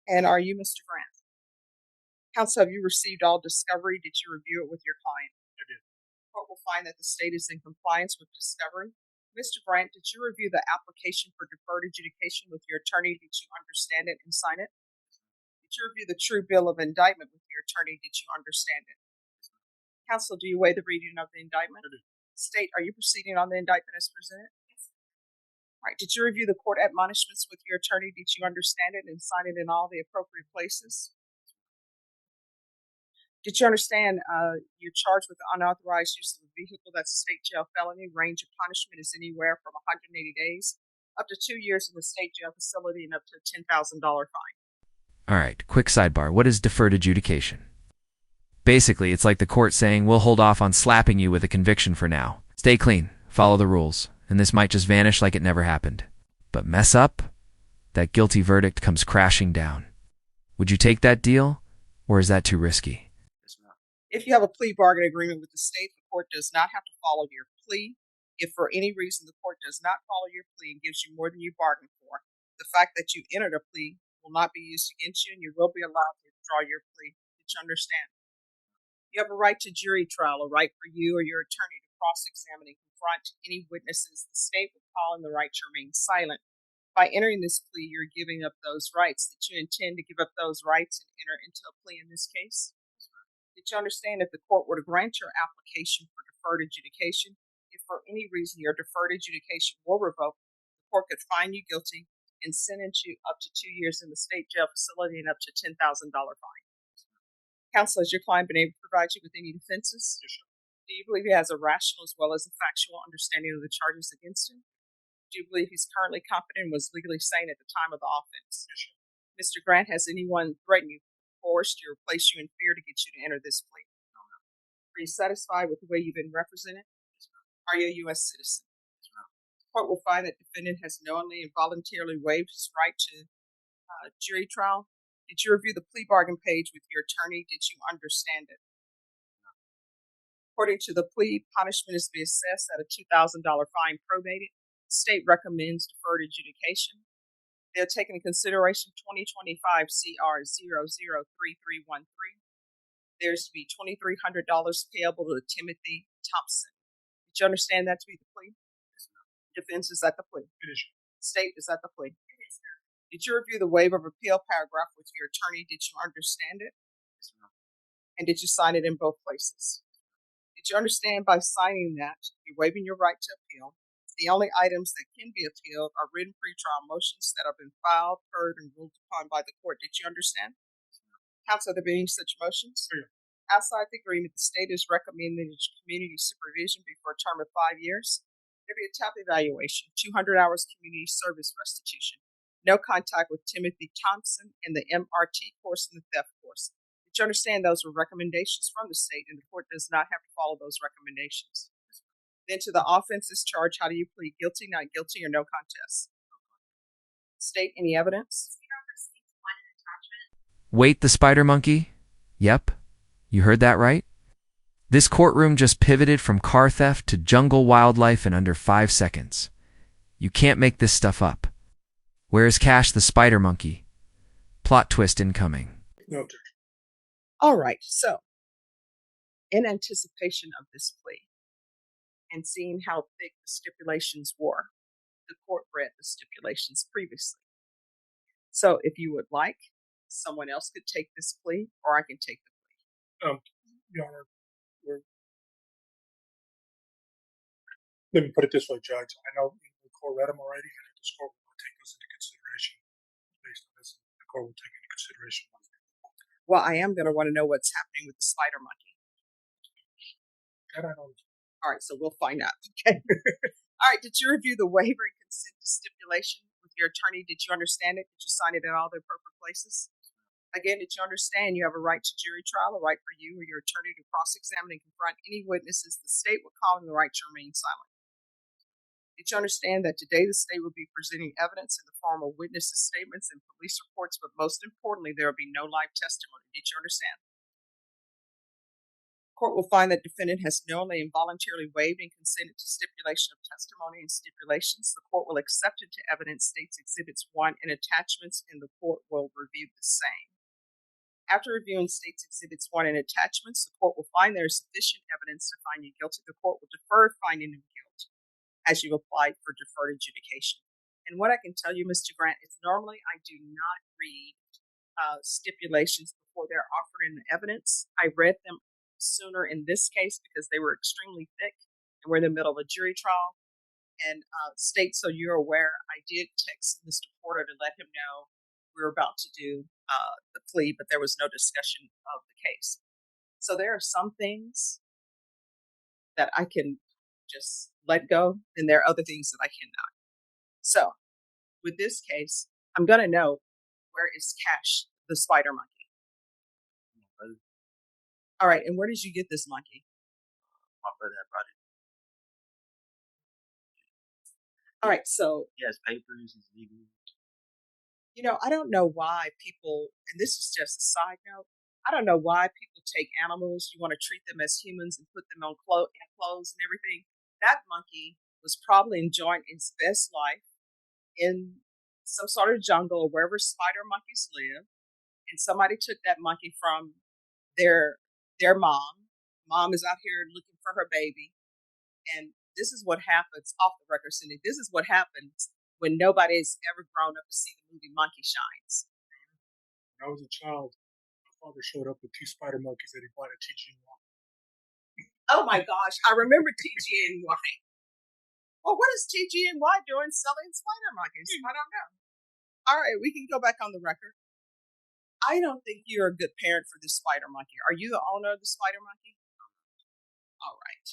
And are you Mr. Grant? Counsel, have you received all discovery? Did you review it with your client? I did. Court will find that the state is in compliance with discovery. Mr. Grant, did you review the application for deferred adjudication with your attorney? Did you understand it and sign it? Did you review the true bill of indictment with your attorney? Did you understand it? Counsel, do you weigh the reading of the indictment? I did. State, are you proceeding on the indictment as presented? Yes. All right. Did you review the court admonishments with your attorney? Did you understand it and sign it in all the appropriate places? Did you understand you're charged with unauthorized use of a vehicle? That's a state jail felony. Range of punishment is anywhere from 180 days up to 2 years in the state jail facility and up to a $10,000 fine. All right, quick sidebar. What is deferred adjudication? Basically, it's like the court saying, we'll hold off on slapping you with a conviction for now. Stay clean, follow the rules, and this might just vanish like it never happened. But mess up, that guilty verdict comes crashing down. Would you take that deal, or is that too risky? If you have a plea bargain agreement with the state, the court does not have to follow your plea. If for any reason the court does not follow your plea and gives you more than you bargained for, the fact that you entered a plea will not be used against you and you will be allowed to withdraw your plea. Did you understand? You have a right to jury trial, a right for you or your attorney to cross-examine and confront any witnesses the state will call in the right to remain silent. By entering this plea, you're giving up those rights. Did you intend to give up those rights and enter into a plea in this case? Did you understand if the court were to grant your application for deferred adjudication, if for any reason your deferred adjudication were revoked, the court could find you guilty and sentence you up to 2 years in the state jail facility and up to $10,000 fine? Counsel, has your client been able to provide you with any defenses? Yes, sir. Do you believe he has a rational as well as a factual understanding of the charges against him? Do you believe he's currently competent and was legally sane at the time of the offense? Yes, sir. Mr. Grant, has anyone threatened you, forced you, or placed you in fear to get you to enter this plea? No, ma'am. Are you satisfied with the way you've been represented? Yes, ma'am. Are you a U.S. citizen? Yes, ma'am. The court will find that the defendant has knowingly and voluntarily waived his right to jury trial. Did you review the plea bargain page with your attorney? Did you understand it? No. According to the plea, punishment is to be assessed at a $2,000 fine probated. The state recommends deferred adjudication. They'll take into consideration 2025 CR 003313. There's to be $2,300 payable to Timothy Thompson. Did you understand that to be the plea? Yes, ma'am. Defense, is that the plea? It is. State, is that the plea? It is, ma'am. Did you review the waiver of appeal paragraph with your attorney? Did you understand it? Yes, ma'am. And did you sign it in both places? Did you understand by signing that you're waiving your right to appeal? The only items that can be appealed are written pretrial motions that have been filed, heard, and ruled upon by the court. Did you understand? Counsel, are there any such motions? Yeah. Outside the agreement, the state is recommending that community supervision be for a term of 5 years. There be a TAP evaluation, 200 hours community service restitution, no contact with Timothy Thompson, and the MRT course and the theft course. Did you understand those were recommendations from the state, and the court does not have to follow those recommendations? Then to the offenses charged, how do you plead? Guilty, not guilty, or no contest? State, any evidence? Wait, the spider monkey? Yep, you heard that right. This courtroom just pivoted from car theft to jungle wildlife in under 5 seconds. You can't make this stuff up. Where is Cash the spider monkey? Plot twist incoming. No objection. All right, so in anticipation of this plea and seeing how thick the stipulations were, the court read the stipulations previously. So if you would like, someone else could take this plea, or I can take the plea. Your Honor, let me put it this way, Judge. I know the court read them already, and the court will take those into consideration. Based on this, the court will take into consideration. Well, I am going to want to know what's happening with the spider monkey. That I don't. All right, so we'll find out. Okay. All right, did you review the waiver and consent to stipulation with your attorney? Did you understand it? Did you sign it in all the appropriate places? Again, did you understand you have a right to jury trial, a right for you or your attorney to cross-examine and confront any witnesses the state would call in the right to remain silent? Did you understand that today the state will be presenting evidence in the form of witnesses' statements and police reports, but most importantly, there will be no live testimony? Did you understand? Court will find that defendant has knowingly and voluntarily waived and consented to stipulation of testimony and stipulations. The court will accept into evidence State's Exhibits 1 and attachments, and the court will review the same. After reviewing State's Exhibits 1 and attachments, the court will find there is sufficient evidence to find you guilty. The court will defer finding of guilt as you applied for deferred adjudication. And what I can tell you, Mr. Grant, is normally I do not read stipulations before they're offered in the evidence. I read them sooner in this case because they were extremely thick and we're in the middle of a jury trial. And State, so you're aware, I did text Mr. Porter to let him know we were about to do the plea, but there was no discussion of the case. So there are some things that I can just let go, and there are other things that I cannot. So with this case, I'm going to know, where is Cash, the spider monkey? All right, and where did you get this monkey? My brother had brought it. All right, so He has papers, he's legal. I don't know why people, and this is just a side note, I don't know why people take animals, you want to treat them as humans and put them on clothes and everything. That monkey was probably enjoying its best life in some sort of jungle or wherever spider monkeys live, and somebody took that monkey from their mom. Mom is out here looking for her baby, and this is what happens off the record, Cindy. This is what happens when nobody's ever grown up to see the movie Monkey Shines. When I was a child, my father showed up with 2 spider monkeys that he bought at TGNY. Oh my gosh, I remember TGNY. Well, what is TGNY doing selling spider monkeys? I don't know. All right, we can go back on the record. I don't think you're a good parent for this spider monkey. Are you the owner of the spider monkey? All right.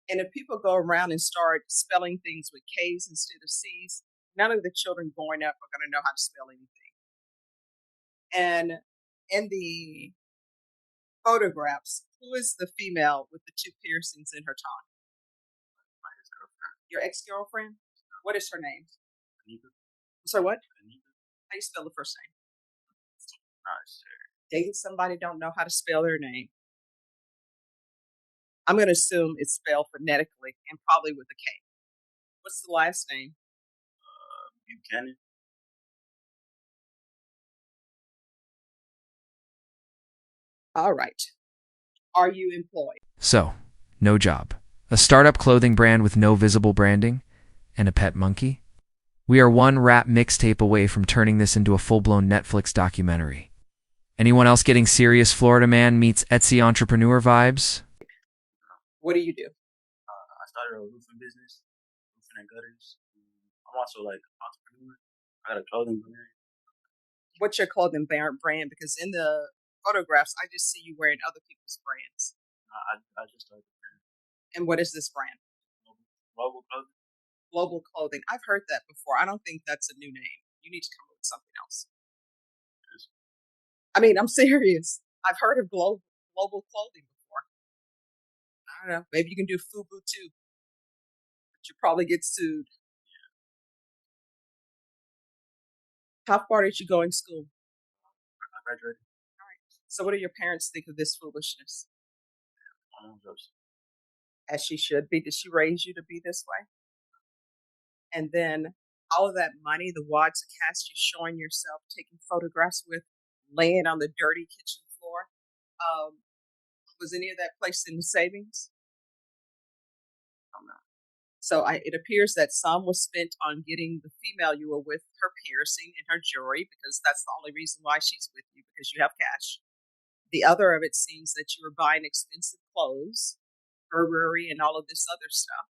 And if people go around and start spelling things with K's instead of C's, none of the children growing up are going to know how to spell anything. And in the photographs, who is the female with the 2 piercings in her tongue? My ex-girlfriend. Your ex-girlfriend? What is her name? Anita. So what? Anita. How do you spell the first name? Not sure. Dating somebody don't know how to spell their name. I'm going to assume it's spelled phonetically and probably with a K. What's the last name? Buchanan. All right. Are you employed? So, no job, a startup clothing brand with no visible branding, and a pet monkey? We are one rap mixtape away from turning this into a full-blown Netflix documentary. Anyone else getting serious Florida man meets Etsy entrepreneur vibes? What do you do? I started a roofing business, roofing and gutters. I'm also like an entrepreneur. I got a clothing brand. What's your clothing brand? Because in the photographs, I just see you wearing other people's brands. I just started a brand. And what is this brand? Global clothing. Global Clothing. I've heard that before. I don't think that's a new name. You need to come up with something else. I mean, I'm serious. I've heard of global clothing before. I don't know. Maybe you can do FUBU too. But you probably get sued. How far did you go in school? I graduated. All right. So what do your parents think of this foolishness? My mom's upset. As she should be. Did she raise you to be this way? And then all of that money, the wads of cash you're showing yourself, taking photographs with, laying on the dirty kitchen floor, was any of that placed in the savings? I'm not. So it appears that some was spent on getting the female you were with her piercing and her jewelry, because that's the only reason why she's with you, because you have cash. The other of it seems that you were buying expensive clothes, Burberry, and all of this other stuff.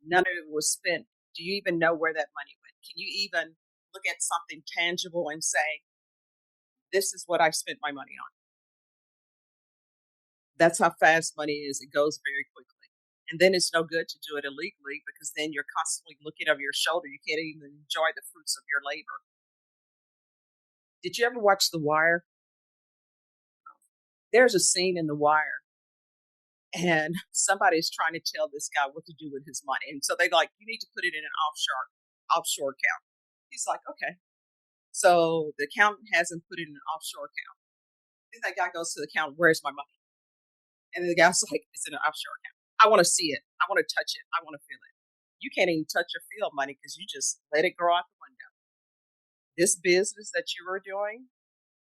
None of it was spent. Do you even know where that money went? Can you even look at something tangible and say, this is what I spent my money on? That's how fast money is. It goes very quickly. And then it's no good to do it illegally, because then you're constantly looking over your shoulder. You can't even enjoy the fruits of your labor. Did you ever watch The Wire? There's a scene in The Wire, and somebody's trying to tell this guy what to do with his money. And so they're like, you need to put it in an offshore account. He's like, okay. So the accountant has him put it in an offshore account. Then that guy goes to the accountant, where's my money? And the guy's like, it's in an offshore account. I want to see it. I want to touch it. I want to feel it. You can't even touch or feel money because you just let it grow out the window. This business that you were doing,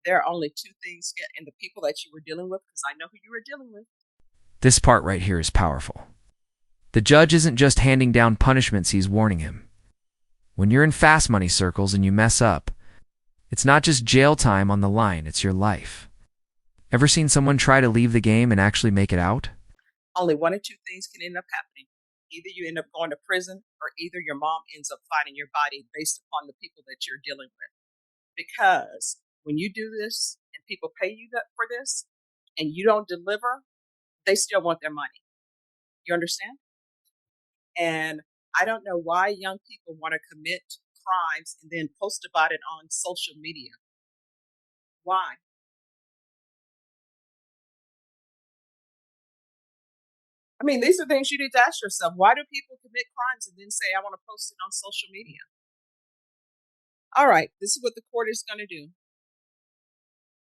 there are only two things, and the people that you were dealing with, because I know who you were dealing with. This part right here is powerful. The judge isn't just handing down punishments, he's warning him. When you're in fast money circles and you mess up, it's not just jail time on the line, it's your life. Ever seen someone try to leave the game and actually make it out? Only one or two things can end up happening. Either you end up going to prison, or either your mom ends up fighting your body based upon the people that you're dealing with. Because when you do this and people pay you for this and you don't deliver, they still want their money. You understand? And I don't know why young people want to commit crimes and then post about it on social media. Why? I mean, these are things you need to ask yourself. Why do people commit crimes and then say, I want to post it on social media? All right, this is what the court is going to do.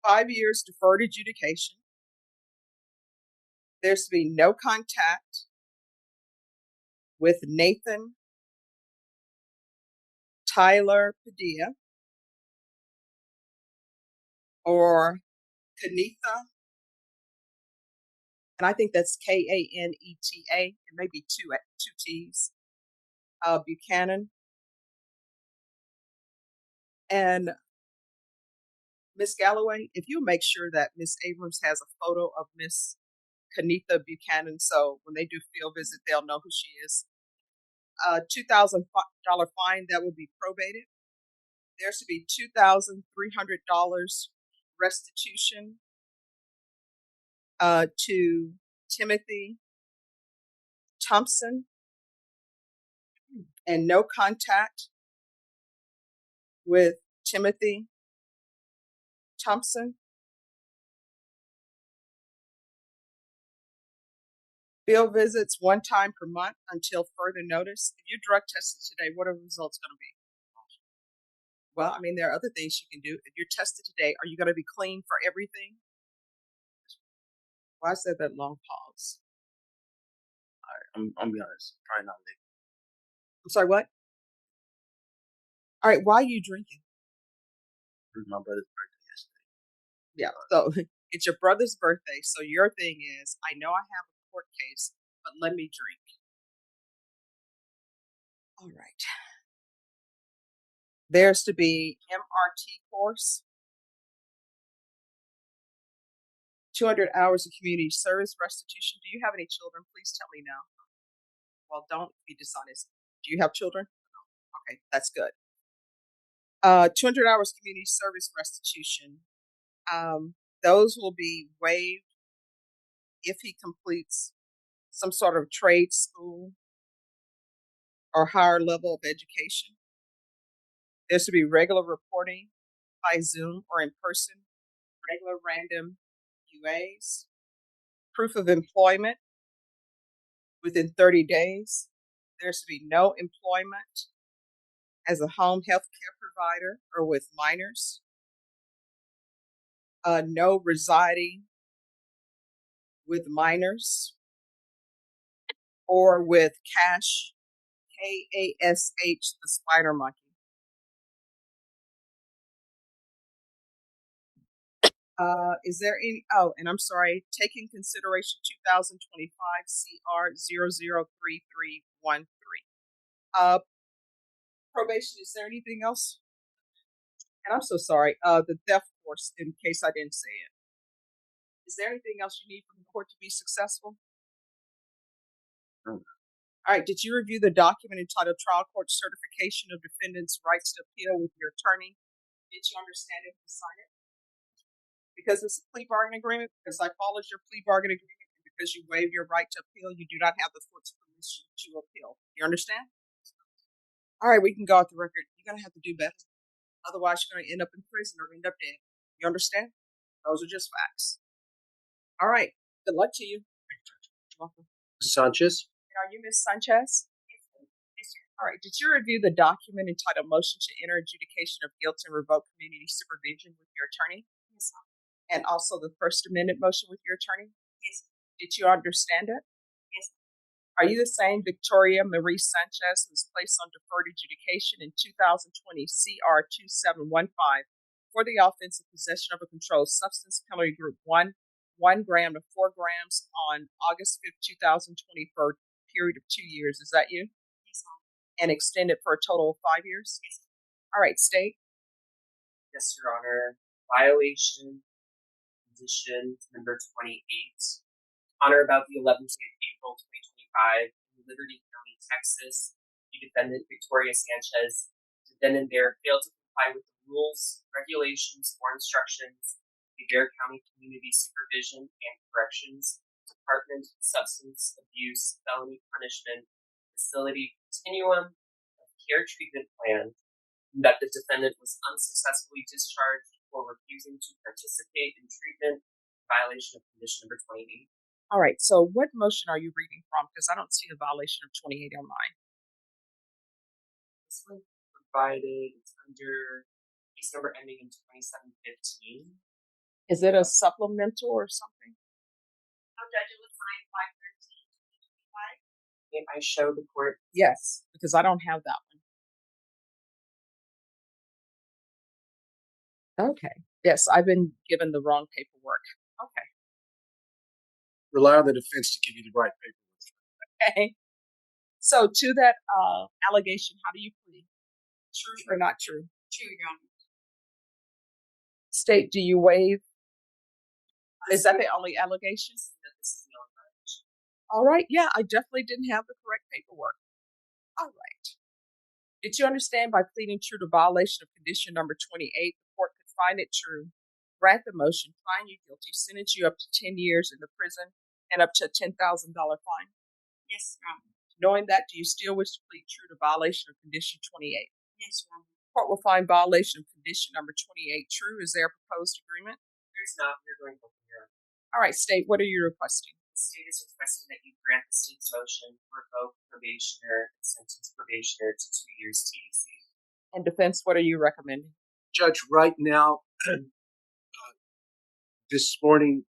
5 years deferred adjudication. There's to be no contact with Nathan Tyler Padilla or Kanetha, and I think that's Kaneta. It may be two T's. Buchanan. And Miss Galloway, if you make sure that Miss Abrams has a photo of Miss Kanetha Buchanan, so when they do field visit, they'll know who she is. $2,000 fine that will be probated. There should be $2,300 restitution to Timothy Thompson, and no contact with Timothy Thompson. Field visits one time per month until further notice. If you're drug tested today, what are the results going to be? Well, I mean, there are other things you can do. If you're tested today, are you going to be clean for everything? Why is there that long pause? All right, I'm gonna be honest. Probably not liquor. I'm sorry, what? All right, why are you drinking? It was my brother's birthday yesterday. Yeah, so it's your brother's birthday. So your thing is, I know I have a court case, but let me drink. All right. There's to be MRT course, 200 hours of community service restitution. Do you have any children? Please tell me now. Well, don't be dishonest. Do you have children? Okay, that's good. 200 hours community service restitution. Those will be waived if he completes some sort of trade school or higher level of education. There's to be regular reporting by Zoom or in person, regular random UAs, proof of employment within 30 days. There's to be no employment as a home health care provider or with minors. No residing with minors or with Cash, Kash, the spider monkey. Is there any, oh, and I'm sorry, taking consideration 2025 CR 003313. Probation, is there anything else? And I'm so sorry, the theft course, in case I didn't say it. Is there anything else you need from the court to be successful? No. All right, did you review the document entitled Trial Court Certification of Defendants' Rights to Appeal with your attorney? Did you understand it and sign it? Because it's a plea bargain agreement, because I followed your plea bargain agreement, and because you waive your right to appeal, you do not have the court's permission to appeal. You understand? All right, we can go off the record. You're going to have to do better. Otherwise, you're going to end up in prison or end up dead. You understand? Those are just facts. All right. Good luck to you. You're welcome. Sanchez? And are you Miss Sanchez? Yes, sir. All right. Did you review the document entitled Motion to Enter Adjudication of Guilt and Revoke Community Supervision with your attorney? Yes, sir. And also the First Amendment motion with your attorney? Yes, sir. Did you understand it? Yes. Are you the same Victoria Marie Sanchez who was placed on deferred adjudication in 2020 CR 2715 for the offense of possession of a controlled substance, penalty group 1 gram to 4 grams on August 5th, 2020 for a period of 2 years? Is that you? Yes, ma'am. And extended for a total of 5 years? Yes. All right, state. Yes, Your Honor. Violation condition number 28. On or about the 11th day of April 2025 in Liberty County, Texas, the defendant Victoria Sanchez, defendant there, failed to comply with the rules, regulations, or instructions of the Dare County Community Supervision and Corrections Department Substance Abuse Felony Punishment Facility Continuum of Care Treatment Plan, that the defendant was unsuccessfully discharged for refusing to participate in treatment in violation of condition number 28. All right, so what motion are you reading from? Because I don't see a violation of 28 on mine. This one provided, it's under case number ending in 2715. Is it a supplemental or something? No, Judge, it was signed 5/13/2025. May I show the court? Yes, because I don't have that one. Okay. Yes, I've been given the wrong paperwork. Okay. Rely on the defense to give you the right paperwork. Okay. So to that allegation, how do you plead? True or not true? True, Your Honor. State, do you waive? Is that the only allegation? That this is the only violation. All right. Yeah, I definitely didn't have the correct paperwork. All right. Did you understand by pleading true to violation of condition number 28, the court could find it true, grant the motion, find you guilty, sentence you up to 10 years in the prison, and up to a $10,000 fine? Yes, Your Honor. Knowing that, do you still wish to plead true to violation of condition 28? Yes, Your Honor. Court will find violation of condition number 28 true. Is there a proposed agreement? There's not, you're going to here. All right, State, what are you requesting? The state is requesting that you grant the state's motion to revoke probationer and sentence probationer to 2 years TDC. And defense, what are you recommending? Judge, right now, this morning,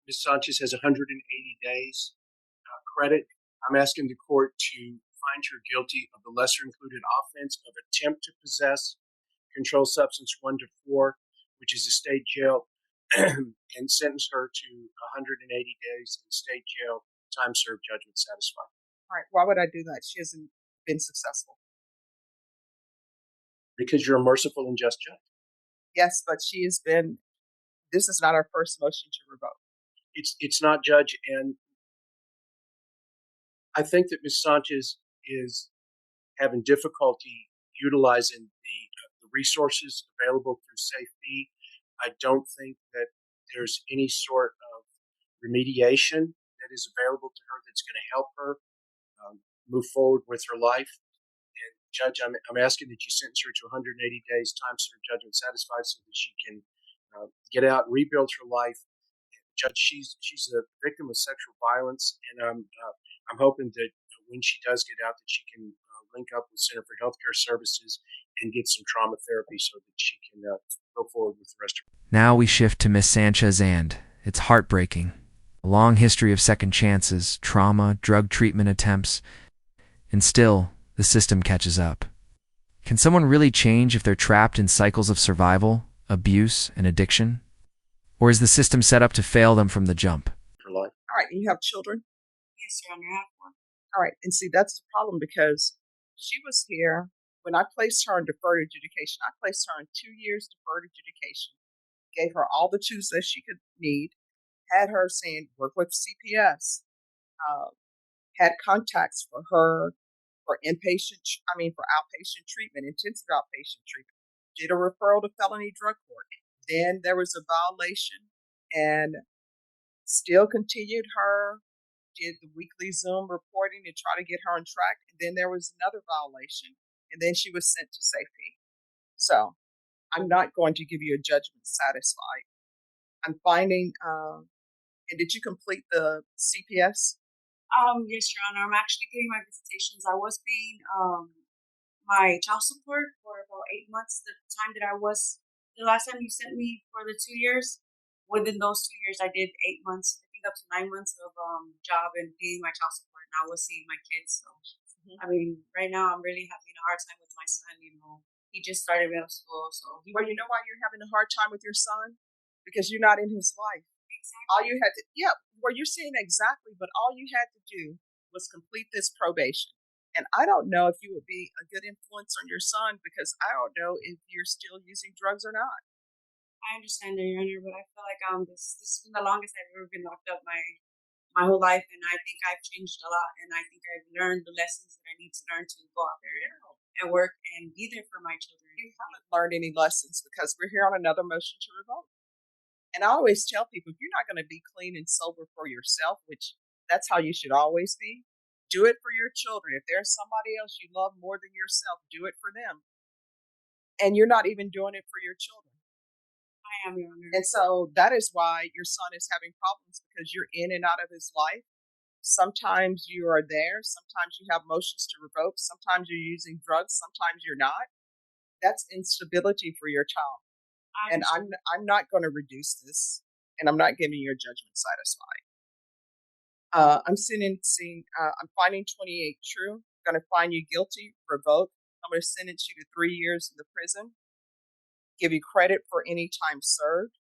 Ms. Sanchez has 180 days credit. I'm asking the court to find her guilty of the lesser included offense of attempt to possess controlled substance 1 to 4, which is a state jail, and sentence her to 180 days in state jail, time served, judgment satisfied. All right, why would I do that? She hasn't been successful. Because you're a merciful and just judge. Yes, but she has been, this is not our first motion to revoke. It's not, Judge, and I think that Ms. Sanchez is having difficulty utilizing the resources available through SAFEP. I don't think that there's any sort of remediation that is available to her that's going to help her move forward with her life. And Judge, I'm asking that you sentence her to 180 days, time served, judgment satisfied, so that she can get out, rebuild her life. Judge, she's a victim of sexual violence, and I'm hoping that when she does get out, that she can link up with Center for Healthcare Services and get some trauma therapy so that she can go forward with the rest of her. Now we shift to Miss Sanchez, and it's heartbreaking. A long history of second chances, trauma, drug treatment attempts, and still, the system catches up. Can someone really change if they're trapped in cycles of survival, abuse, and addiction? Or is the system set up to fail them from the jump? Her life. All right, and you have children? Yes, Your Honor. I have one. All right, and see, that's the problem because she was here when I placed her in deferred adjudication. I placed her in 2 years deferred adjudication, gave her all the tools that she could need, had her saying, work with CPS, had contacts for her for outpatient treatment, intensive outpatient treatment, did a referral to felony drug court. Then there was a violation and still continued her, did the weekly Zoom reporting to try to get her on track. And then there was another violation, and then she was sent to SAFEP. So I'm not going to give you a judgment satisfied. I'm finding, and did you complete the CPS? Yes, Your Honor. I'm actually getting my visitations. I was paying my child support for about 8 months. The last time you sent me for the 2 years, within those 2 years, I did 8 months. I think getting up to 9 months of job and paying my child support, and I was seeing my kids. So Mhm. I mean, right now I'm really having a hard time with my son. He just started middle school, so Well, you know why you're having a hard time with your son? Because you're not in his life. All exactly. you had to, yeah, well, you're saying exactly, but all you had to do was complete this probation. And I don't know if you would be a good influence on your son because I don't know if you're still using drugs or not. I understand that, Your Honor, but I feel like this has been the longest I've ever been locked up my whole life, and I think I've changed a lot, and I think I've learned the lessons that I need to learn to go out there and work and be there for my children. You haven't learned any lessons because we're here on another motion to revoke. And I always tell people if you're not going to be clean and sober for yourself, which that's how you should always be, do it for your children. If there's somebody else you love more than yourself, do it for them. And you're not even doing it for your children. I am, Your Honor. And so that is why your son is having problems because you're in and out of his life. Sometimes you are there. Sometimes you have motions to revoke. Sometimes you're using drugs. Sometimes you're not. That's instability for your child. And I'm not going to reduce this, and I'm not giving your judgment satisfied. I'm sentencing. I'm finding 28 true. Going to find you guilty. Revoke. I'm going to sentence you to 3 years in the prison. Give you credit for any time served.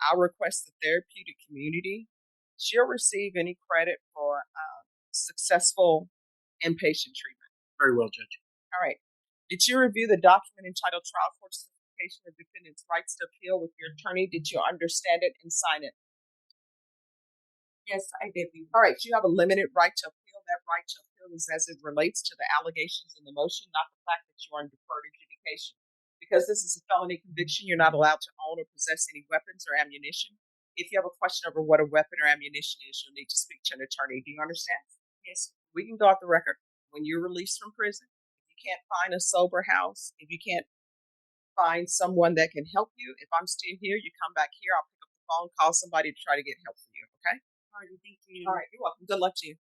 I'll request the therapeutic community. She'll receive any credit for successful inpatient treatment. Very well, Judge. All right. Did you review the document entitled Trial Court Certification of Defendants' Rights to Appeal with your attorney? Did you understand it and sign it? Yes, I did. All right. You have a limited right to appeal. That right to appeal is as it relates to the allegations in the motion, not the fact that you are in deferred adjudication. Because this is a felony conviction, you're not allowed to own or possess any weapons or ammunition. If you have a question over what a weapon or ammunition is, you'll need to speak to an attorney. Do you understand? Yes. We can go off the record. When you're released from prison, if you can't find a sober house, if you can't find someone that can help you, if I'm still here, you come back here, I'll pick up the phone, call somebody to try to get help for you, okay? All right, thank you. All right, you're welcome. Good luck to you.